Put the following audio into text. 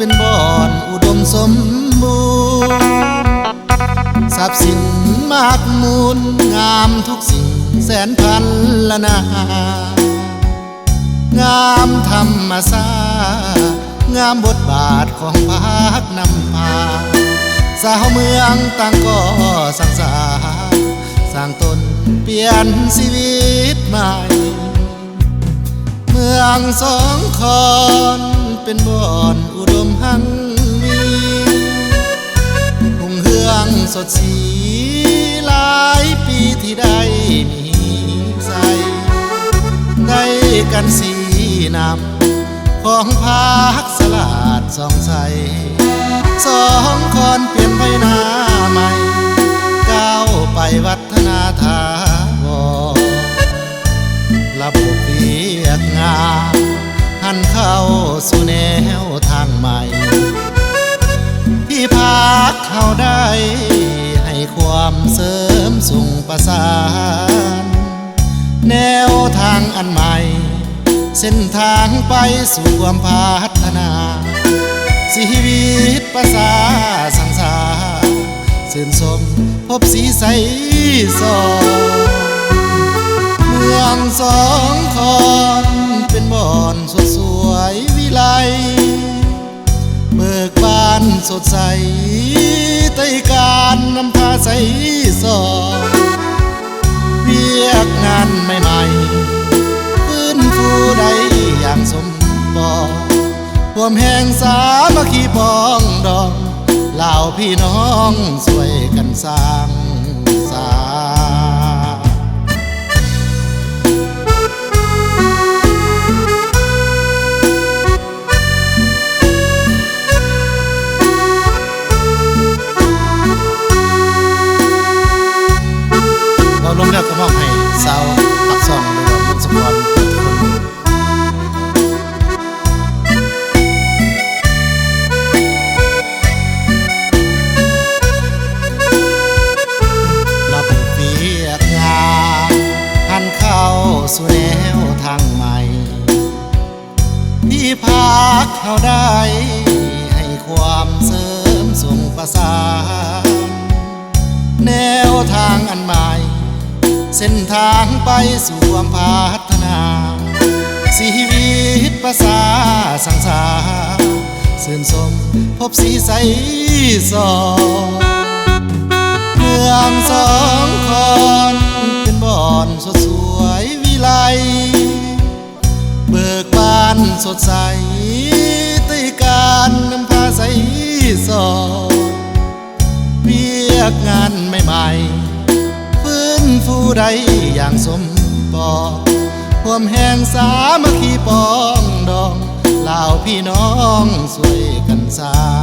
เป็นบ่อนอุดมสมบูรณ์ทรัพย์สินมากมูลงามทุกสิ่งแสนพันละนางามธรรมศาสตร์งามบทบาทของภาคนำพาสาวเมืองต่างก็สังสาสร้างตนเปลี่ยนชีวิตใหม่เมืองสองคอนเป็นบ่อนอุดมหังมีหุ่งเฮืองสดสีหลายปีที่ได้มีใส่ได้กันสีนำของภาคสลาดสองใสสองคอนเปลี่ยนไปหน้าใหม่ก้าวไปวัฒนาถาวรระบบเรียกงานหันเข้าสู่แนวทางใหม่ที่พักเข้าได้ให้ความเสริมส่งประสานแนวทางอันใหม่เส้นทางไปสู่ความพัฒนาชีวิตประสาสังสารสื่นสมพบสีใสสองเมืองสองคอนเป็นบ่อนสดสวยวิไลเบิกบานสดใสใต้การนำพาใสสองเวียกงานใหม่ๆฟื้นฟูได้อย่างสมปองความแห่งสามัคคีปองดองเหล่าพี่น้องช่วยกันสร้างสรรค์เราลงแล้วก็มอบให้สาวปักซองหรือว่าบุญสมบัติสู่แนวทางใหม่ที่พักเขาได้ให้ความเสริมส่งประสานแนวทางอันใหม่เส้นทางไปสู่ความพัฒนาชีวิตประสาสังสารสื่นสมพบสีใสสองเมืองสองคอนเป็นบ่อนสดสวยไลเบิกบานสดใสใต้การนำพาใสสองเวียกงานใหม่ๆฟื้นฟูได้อย่างสมปองความแห่งสามัคคีปองดองเหล่าพี่น้องช่วยกันสร้าง